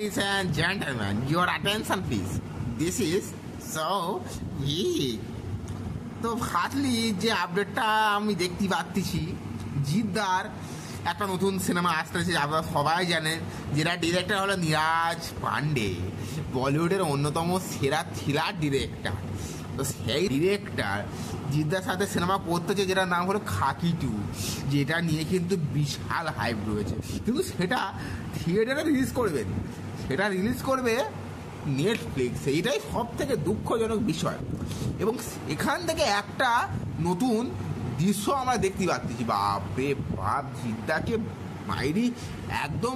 Ladies and gentlemen, your attention please. This is so big. তো ভাবলি যে আপডেটটা আমি দেখতে পাচ্ছি জিদ্দার একটা নতুন সিনেমা আসতেছে, আপনারা সবাই জানেন, যেটা ডিরেক্টর হলো নীরাজ পান্ডে, বলিউডের অন্যতম সেরা থ্রিলার ডিরেক্টর। তো সেই ডিরেক্টর জিদ্দার সাথে সিনেমা করতেছে, যেটার নাম হলো খাকি 2, যেটা নিয়ে কিন্তু বিশাল হাইপ রয়েছে। কিন্তু সেটা থিয়েটারে রিলিজ করবেন, সেটা রিলিজ করবে নেটফ্লিক্স। এইটাই সব থেকে দুঃখজনক বিষয়। এবং এখান থেকে একটা নতুন দৃশ্য আমরা দেখতে পাচ্ছি। বাপরে বাপ, জিদ্দাকে মাইরি একদম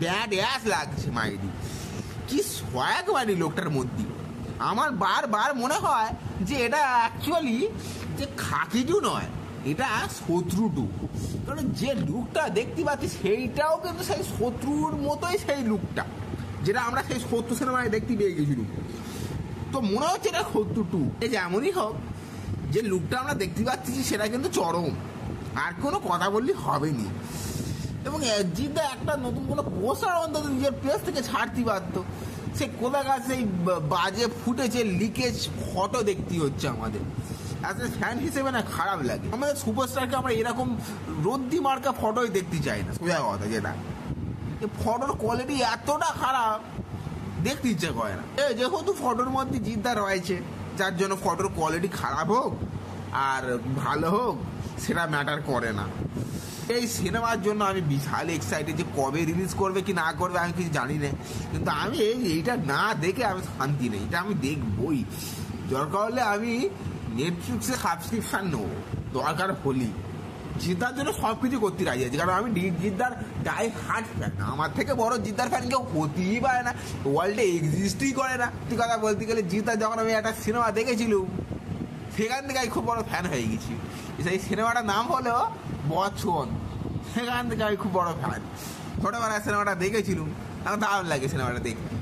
ব্যাড অ্যাস লাগছে। মাইরি কি সোয়াগ মারি লোকটার মধ্যে। আমার বারবার মনে হয় যে এটা অ্যাকচুয়ালি যে খাকি 2 নয়, এটা শত্রু 2। কারণ যে লুকটা দেখতে পাচ্ছি সেইটাও কিন্তু সেই শত্রুর মতোই, সেই লুকটা যেটা আমরা সেই শত্রু সিনেমায় দেখতে পেয়ে গেছিলাম। তো মনে হচ্ছে এটা শত্রু 2। যেমনই হোক, যে লুকটা আমরা দেখতে পাচ্ছি সেটা কিন্তু চরম, আর কোনো কথা বললে হবে নি। এবং জিদ্দা একটা নতুন কোনো পোস্টার অন্তত নিজের পেজ থেকে ছাড়তে পারতো। সে কোথাকার সেই বাজে ফুটেছে লিকেজ ফটো দেখতে হচ্ছে আমাদের। অ্যাজ এ ফ্যান হিসেবে না খারাপ লাগে। আমাদের সুপারস্টারকে আমরা এরকম রদ্দি মার্কা ফটোই দেখতে চাই না, সোজা কথা যেটা। ফটোর কোয়ালিটি এতটা খারাপ, দেখতে ইচ্ছে করে না। যেহেতু ফটোর মধ্যে জিদ্দা রয়েছে, যার জন্য ফটোর কোয়ালিটি খারাপ হোক আর ভালো হোক সেটা ম্যাটার করে না। এই সিনেমার জন্য আমি বিশাল এক্সাইটেড, যে কবে রিলিজ করবে কি না করবে আমি কিছু জানি না, কিন্তু আমি এইটা না দেখে আমি শান্তি নেই। এটা আমি দেখবই, দরকার হলে আমি নেটফ্লিক্সে সাবস্ক্রিপশান নেবো, দরকার হলি। জিদ্দার জন্য সব কিছু করতে রাজি আছে, কারণ আমি জিদ্দার ডাই হার্ট ফ্যান। আমার থেকে বড় জিদ্দার ফ্যান কেউ হতেই পারে না, ওয়ার্ল্ডে এক্সিস্টই করে না। তুই কথা বলতে গেলে জিদ্দার যখন আমি একটা সিনেমা দেখেছিলাম, সেখান থেকে আমি খুব বড় ফ্যান হয়ে গেছি। সেই সিনেমাটার নাম হলো বচন, সেখান থেকে আমি খুব বড় ফ্যান। ছোটোবেলায় সিনেমাটা দেখেছিলাম, আমার দারুণ লাগে সিনেমাটা দেখতে।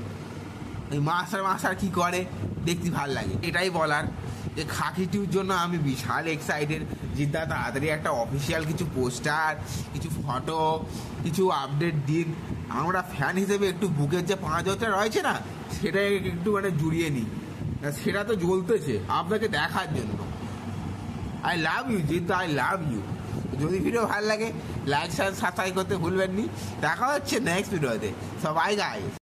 এই মাস্টার কি করে দেখতে ভালো লাগে। এটাই বলার যে খাকি 2-র জন্য আমি বিশাল এক্সাইটেড। জিদ্দা তাড়াতাড়ি একটা অফিসিয়াল কিছু পোস্টার, কিছু ফটো, কিছু আপডেট দিন। আমরা ফ্যান হিসেবে একটু বুকের যে 5,000টা রয়েছে না, সেটাকে একটু মানে জুড়িয়ে নিই। সেটা তো জ্বলতেছে আপনাকে দেখার জন্য। আই লাভ ইউ জিদ্দা, আই লাভ ইউ। যদি ভিডিও ভালো লাগে লাইক শেয়ার সাবস্ক্রাইব করতে ভুলবেন নি। দেখা হচ্ছে নেক্সট ভিডিওতে। সবাই গাইস।